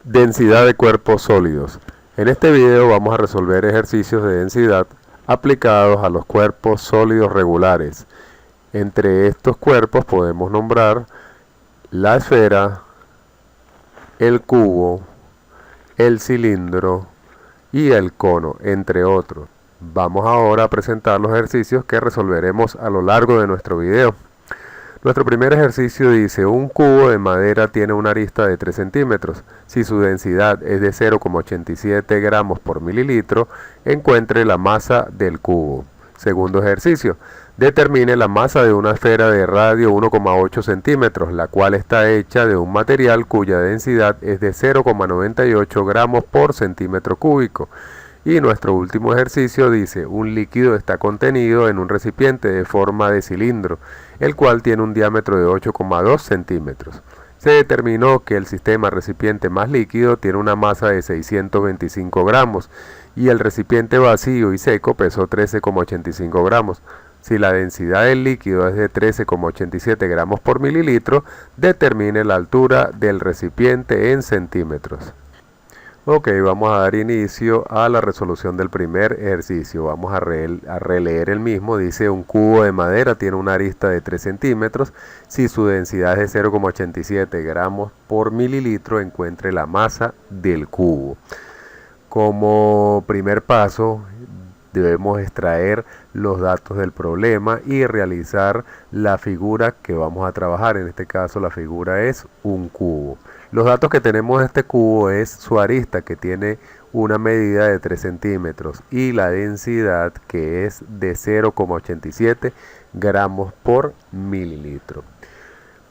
Densidad de cuerpos sólidos. En este video vamos a resolver ejercicios de densidad aplicados a los cuerpos sólidos regulares. Entre estos cuerpos podemos nombrar la esfera, el cubo, el cilindro y el cono, entre otros. Vamos ahora a presentar los ejercicios que resolveremos a lo largo de nuestro video. Nuestro primer ejercicio dice: un cubo de madera tiene una arista de 3 centímetros. Si su densidad es de 0,87 gramos por mililitro, encuentre la masa del cubo. Segundo ejercicio: determine la masa de una esfera de radio 1,8 centímetros, la cual está hecha de un material cuya densidad es de 0,98 gramos por centímetro cúbico. Y nuestro último ejercicio dice: un líquido está contenido en un recipiente de forma de cilindro, el cual tiene un diámetro de 8,2 centímetros. Se determinó que el sistema recipiente más líquido tiene una masa de 625 gramos y el recipiente vacío y seco pesó 13,85 gramos. Si la densidad del líquido es de 13,87 gramos por mililitro, determine la altura del recipiente en centímetros. Ok, vamos a dar inicio a la resolución del primer ejercicio. Vamos a releer el mismo. Dice: un cubo de madera tiene una arista de 3 centímetros. Si su densidad es de 0,87 gramos por mililitro, encuentre la masa del cubo. Como primer paso, debemos extraer los datos del problema y realizar la figura que vamos a trabajar. En este caso la figura es un cubo. Los datos que tenemos de este cubo es su arista, que tiene una medida de 3 centímetros, y la densidad, que es de 0,87 gramos por mililitro.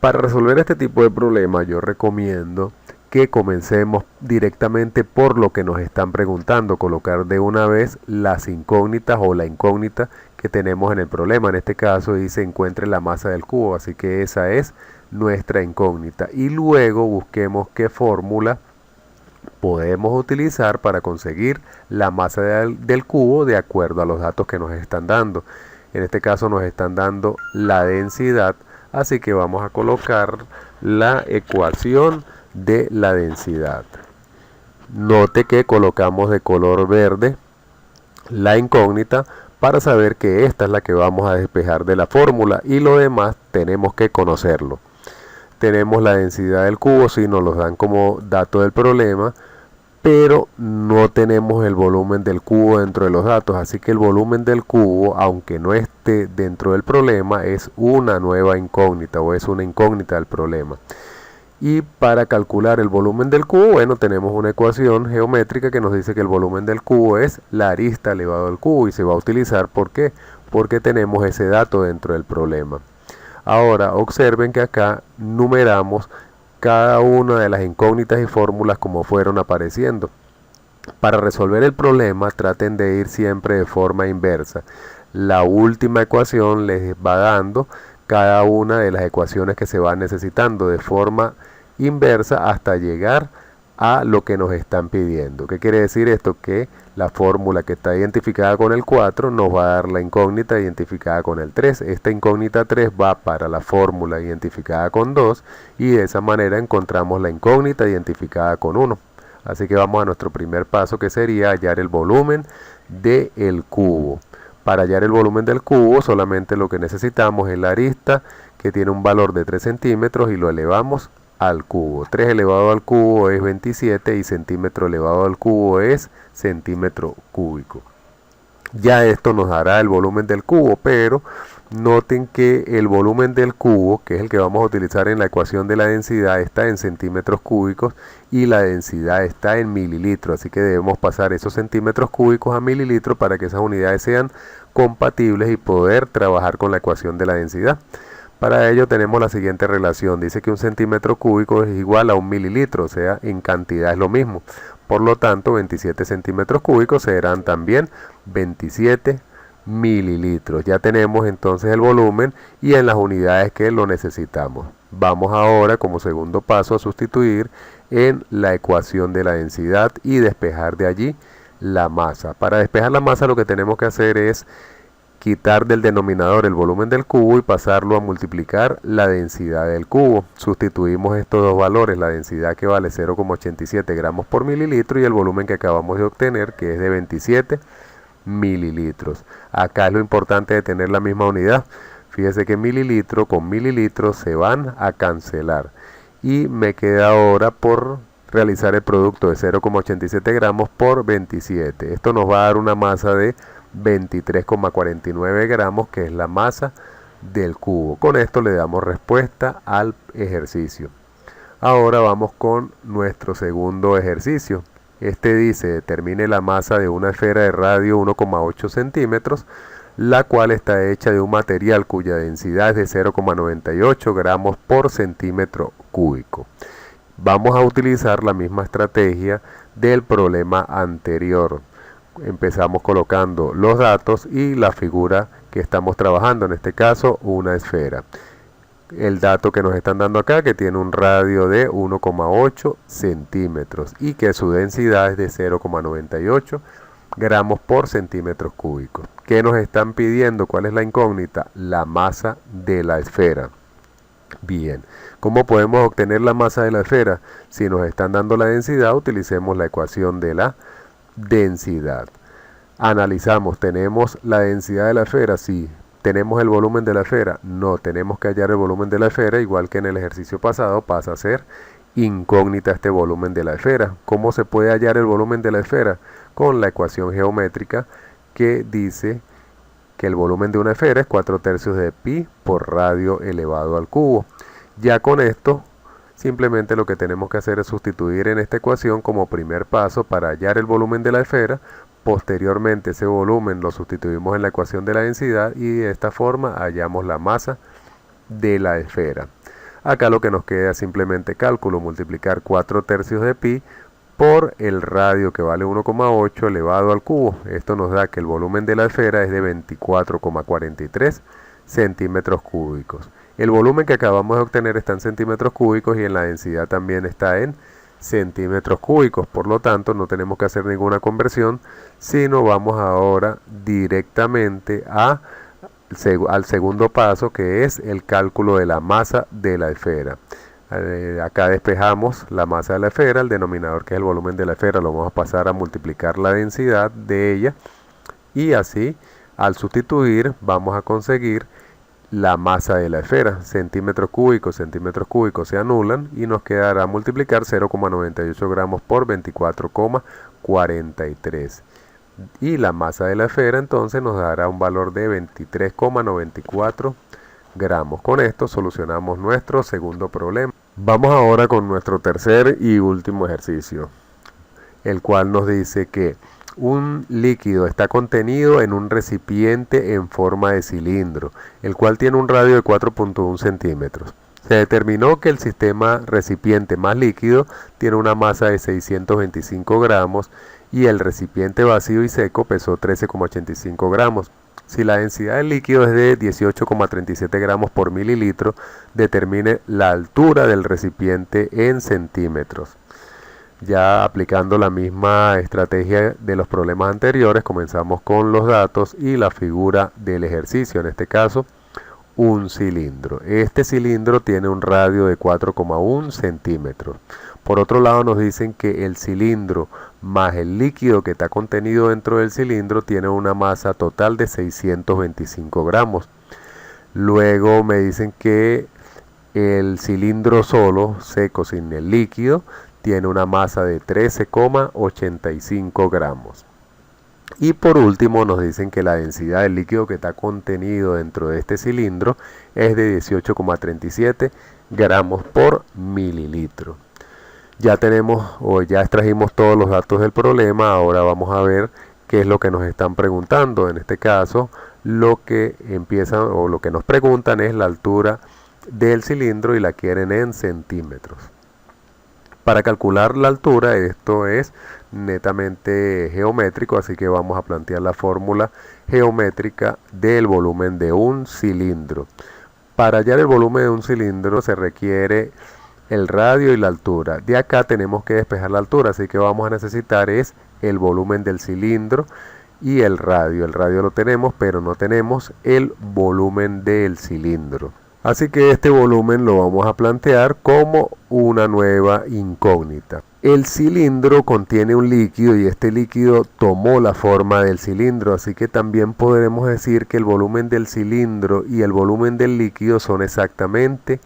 Para resolver este tipo de problema, yo recomiendo que comencemos directamente por lo que nos están preguntando, colocar de una vez las incógnitas o la incógnita que tenemos en el problema. En este caso dice: encuentre la masa del cubo, así que esa es nuestra incógnita, y luego busquemos qué fórmula podemos utilizar para conseguir la masa del cubo de acuerdo a los datos que nos están dando. En este caso nos están dando la densidad, así que vamos a colocar la ecuación de la densidad. Note que colocamos de color verde la incógnita para saber que esta es la que vamos a despejar de la fórmula, y lo demás tenemos que conocerlo. Tenemos la densidad del cubo, si nos los dan como dato del problema, pero no tenemos el volumen del cubo dentro de los datos, así que el volumen del cubo, aunque no esté dentro del problema, es una nueva incógnita o es una incógnita del problema. Y para calcular el volumen del cubo, bueno, tenemos una ecuación geométrica que nos dice que el volumen del cubo es la arista elevado al cubo, y se va a utilizar, ¿por qué? Porque tenemos ese dato dentro del problema. Ahora observen que acá numeramos cada una de las incógnitas y fórmulas como fueron apareciendo. Para resolver el problema, traten de ir siempre de forma inversa. La última ecuación les va dando cada una de las ecuaciones que se van necesitando de forma inversa hasta llegar a lo que nos están pidiendo. ¿Qué quiere decir esto? Que la fórmula que está identificada con el 4 nos va a dar la incógnita identificada con el 3. Esta incógnita 3 va para la fórmula identificada con 2, y de esa manera encontramos la incógnita identificada con 1. Así que vamos a nuestro primer paso, que sería hallar el volumen del cubo. Para hallar el volumen del cubo solamente lo que necesitamos es la arista, que tiene un valor de 3 centímetros, y lo elevamos al cubo. 3 elevado al cubo es 27 y centímetro elevado al cubo es centímetro cúbico. Ya esto nos dará el volumen del cubo, pero noten que el volumen del cubo, que es el que vamos a utilizar en la ecuación de la densidad, está en centímetros cúbicos y la densidad está en mililitros, así que debemos pasar esos centímetros cúbicos a mililitros para que esas unidades sean compatibles y poder trabajar con la ecuación de la densidad. Para ello tenemos la siguiente relación. Dice que un centímetro cúbico es igual a un mililitro, o sea, en cantidad es lo mismo. Por lo tanto, 27 centímetros cúbicos serán también 27 mililitros. Ya tenemos entonces el volumen y en las unidades que lo necesitamos. Vamos ahora, como segundo paso, a sustituir en la ecuación de la densidad y despejar de allí la masa. Para despejar la masa lo que tenemos que hacer es quitar del denominador el volumen del cubo y pasarlo a multiplicar la densidad del cubo. Sustituimos estos dos valores, la densidad que vale 0,87 gramos por mililitro y el volumen que acabamos de obtener, que es de 27 mililitros. Acá es lo importante de tener la misma unidad. Fíjese que mililitro con mililitros se van a cancelar y me queda ahora por realizar el producto de 0,87 gramos por 27. Esto nos va a dar una masa de 23,49 gramos, que es la masa del cubo. Con esto le damos respuesta al ejercicio. Ahora vamos con nuestro segundo ejercicio. Este dice: determine la masa de una esfera de radio 1,8 centímetros, la cual está hecha de un material cuya densidad es de 0,98 gramos por centímetro cúbico. Vamos a utilizar la misma estrategia del problema anterior. Empezamos colocando los datos y la figura que estamos trabajando, en este caso una esfera. El dato que nos están dando acá, que tiene un radio de 1,8 centímetros y que su densidad es de 0,98 gramos por centímetros cúbicos. ¿Qué nos están pidiendo? ¿Cuál es la incógnita? La masa de la esfera. Bien, ¿cómo podemos obtener la masa de la esfera? Si nos están dando la densidad, utilicemos la ecuación de la densidad. Analizamos, ¿tenemos la densidad de la esfera? Sí. ¿Tenemos el volumen de la esfera? No, tenemos que hallar el volumen de la esfera, igual que en el ejercicio pasado, pasa a ser incógnita este volumen de la esfera. ¿Cómo se puede hallar el volumen de la esfera? Con la ecuación geométrica que dice que el volumen de una esfera es 4/3 de pi por radio elevado al cubo. Ya con esto, simplemente lo que tenemos que hacer es sustituir en esta ecuación como primer paso para hallar el volumen de la esfera. Posteriormente ese volumen lo sustituimos en la ecuación de la densidad y de esta forma hallamos la masa de la esfera. Acá lo que nos queda es simplemente cálculo, multiplicar 4/3 de pi por el radio, que vale 1,8 elevado al cubo. Esto nos da que el volumen de la esfera es de 24,43 centímetros cúbicos. El volumen que acabamos de obtener está en centímetros cúbicos y en la densidad también está en centímetros cúbicos. Por lo tanto, no tenemos que hacer ninguna conversión, sino vamos ahora directamente al segundo paso, que es el cálculo de la masa de la esfera. Acá despejamos la masa de la esfera, el denominador, que es el volumen de la esfera, lo vamos a pasar a multiplicar la densidad de ella y así, al sustituir, vamos a conseguir la masa de la esfera. Centímetros cúbicos se anulan y nos quedará multiplicar 0,98 gramos por 24,43. Y la masa de la esfera entonces nos dará un valor de 23,94 gramos. Con esto solucionamos nuestro segundo problema. Vamos ahora con nuestro tercer y último ejercicio, el cual nos dice que un líquido está contenido en un recipiente en forma de cilindro, el cual tiene un radio de 4,1 centímetros. Se determinó que el sistema recipiente más líquido tiene una masa de 625 gramos y el recipiente vacío y seco pesó 13,85 gramos. Si la densidad del líquido es de 18,37 gramos por mililitro, determine la altura del recipiente en centímetros. Ya aplicando la misma estrategia de los problemas anteriores, comenzamos con los datos y la figura del ejercicio, en este caso un cilindro. Este cilindro tiene un radio de 4,1 centímetros. Por otro lado nos dicen que el cilindro más el líquido que está contenido dentro del cilindro tiene una masa total de 625 gramos. Luego me dicen que el cilindro solo, seco sin el líquido, tiene una masa de 13,85 gramos. Y por último nos dicen que la densidad del líquido que está contenido dentro de este cilindro es de 18,37 gramos por mililitro. Ya tenemos ya extrajimos todos los datos del problema. Ahora vamos a ver qué es lo que nos están preguntando. En este caso, lo que nos preguntan es la altura del cilindro y la quieren en centímetros. Para calcular la altura, esto es netamente geométrico, así que vamos a plantear la fórmula geométrica del volumen de un cilindro. Para hallar el volumen de un cilindro se requiere el radio y la altura. De acá tenemos que despejar la altura, así que vamos a necesitar es el volumen del cilindro y el radio. El radio lo tenemos, pero no tenemos el volumen del cilindro. Así que este volumen lo vamos a plantear como una nueva incógnita. El cilindro contiene un líquido y este líquido tomó la forma del cilindro, así que también podremos decir que el volumen del cilindro y el volumen del líquido son exactamente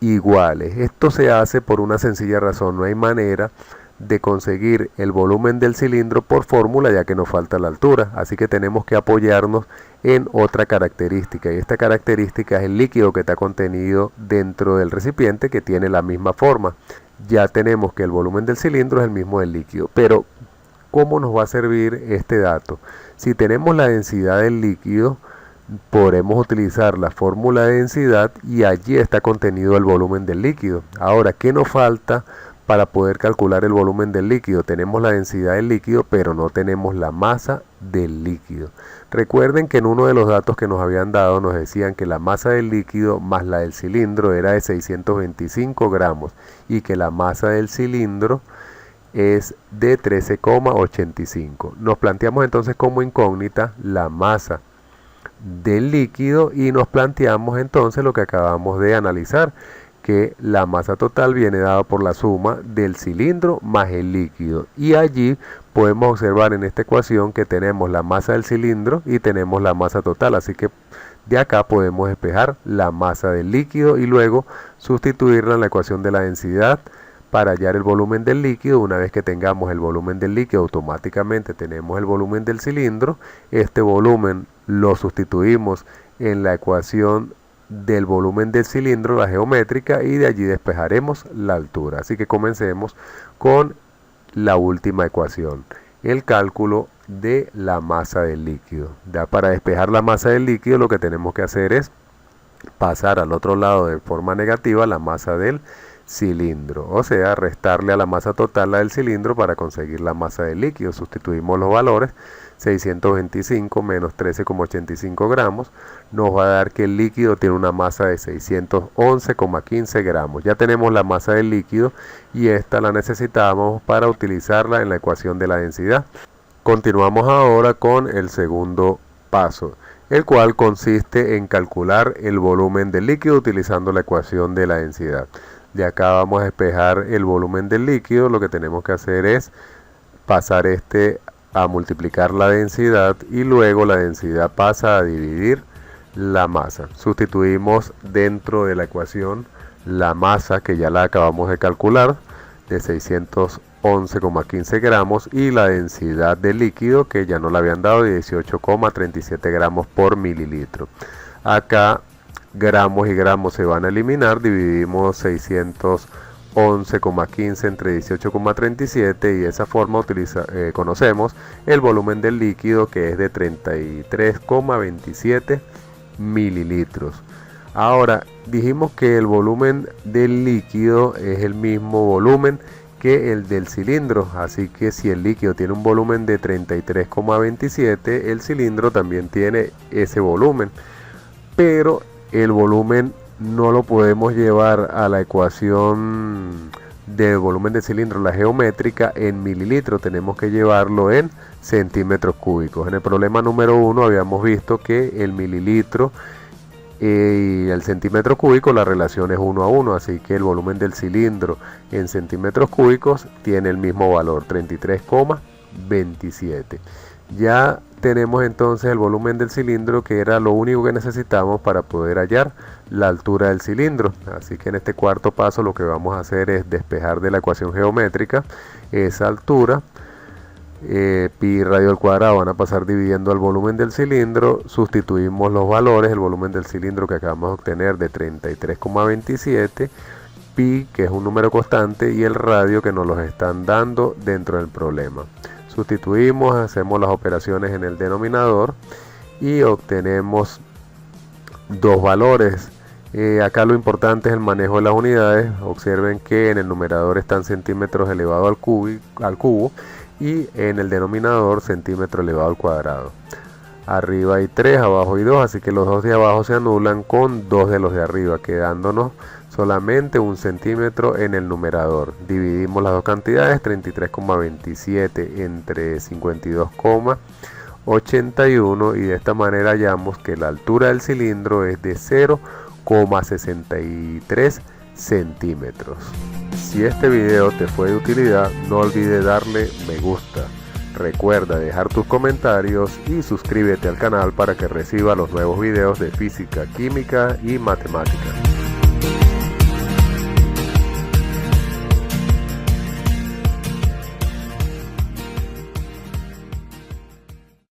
iguales. Esto se hace por una sencilla razón: no hay manera de conseguir el volumen del cilindro por fórmula, ya que nos falta la altura, así que tenemos que apoyarnos en otra característica, y esta característica es el líquido que está contenido dentro del recipiente, que tiene la misma forma. Ya tenemos que el volumen del cilindro es el mismo del líquido, pero ¿cómo nos va a servir este dato? Si tenemos la densidad del líquido, podremos utilizar la fórmula de densidad y allí está contenido el volumen del líquido. Ahora, ¿qué nos falta para poder calcular el volumen del líquido? Tenemos la densidad del líquido, pero no tenemos la masa del líquido. Recuerden que en uno de los datos que nos habían dado nos decían que la masa del líquido más la del cilindro era de 625 gramos y que la masa del cilindro es de 13,85. Nos planteamos entonces como incógnita la masa del líquido y nos planteamos entonces lo que acabamos de analizar, que la masa total viene dada por la suma del cilindro más el líquido, y allí podemos observar en esta ecuación que tenemos la masa del cilindro y tenemos la masa total, así que de acá podemos despejar la masa del líquido y luego sustituirla en la ecuación de la densidad para hallar el volumen del líquido. Una vez que tengamos el volumen del líquido, automáticamente tenemos el volumen del cilindro. Este volumen lo sustituimos en la ecuación del volumen del cilindro, la geométrica, y de allí despejaremos la altura. Así que comencemos con la última ecuación, el cálculo de la masa del líquido. Ya para despejar la masa del líquido lo que tenemos que hacer es pasar al otro lado de forma negativa la masa del cilindro, o sea, restarle a la masa total la del cilindro para conseguir la masa del líquido. Sustituimos los valores: 625 menos 13,85 gramos nos va a dar que el líquido tiene una masa de 611,15 gramos. Ya tenemos la masa del líquido y esta la necesitamos para utilizarla en la ecuación de la densidad. Continuamos ahora con el segundo paso, el cual consiste en calcular el volumen del líquido utilizando la ecuación de la densidad. De acá vamos a despejar el volumen del líquido. Lo que tenemos que hacer es pasar a multiplicar la densidad y luego la densidad pasa a dividir la masa. Sustituimos dentro de la ecuación la masa, que ya la acabamos de calcular, de 611,15 gramos, y la densidad del líquido, que ya nos la habían dado, de 18,37 gramos por mililitro. Acá gramos y gramos se van a eliminar, dividimos 611,15 entre 18,37 y de esa forma conocemos el volumen del líquido, que es de 33,27 mililitros. Ahora, dijimos que el volumen del líquido es el mismo volumen que el del cilindro, así que si el líquido tiene un volumen de 33,27, el cilindro también tiene ese volumen, pero el volumen no lo podemos llevar a la ecuación del volumen del cilindro, la geométrica, en mililitros, tenemos que llevarlo en centímetros cúbicos. En el problema número 1 habíamos visto que el mililitro y el centímetro cúbico, la relación es 1 a 1, así que el volumen del cilindro en centímetros cúbicos tiene el mismo valor, 33,27. Ya tenemos entonces el volumen del cilindro, que era lo único que necesitamos para poder hallar la altura del cilindro. Así que en este cuarto paso lo que vamos a hacer es despejar de la ecuación geométrica esa altura. Pi radio al cuadrado van a pasar dividiendo el volumen del cilindro. Sustituimos los valores: el volumen del cilindro que acabamos de obtener de 33,27, pi, que es un número constante, y el radio, que nos los están dando dentro del problema. Sustituimos, hacemos las operaciones en el denominador y obtenemos dos valores. Acá lo importante es el manejo de las unidades. Observen que en el numerador están centímetros elevado al cubo y en el denominador centímetro elevado al cuadrado. Arriba hay 3, abajo hay 2, así que los dos de abajo se anulan con 2 de los de arriba, quedándonos solamente 1 centímetro en el numerador. Dividimos las dos cantidades, 33,27 entre 52,8 81 y de esta manera hallamos que la altura del cilindro es de 0,63 centímetros. Si este video te fue de utilidad, no olvides darle me gusta. Recuerda dejar tus comentarios y suscríbete al canal para que reciba los nuevos videos de física, química y matemáticas.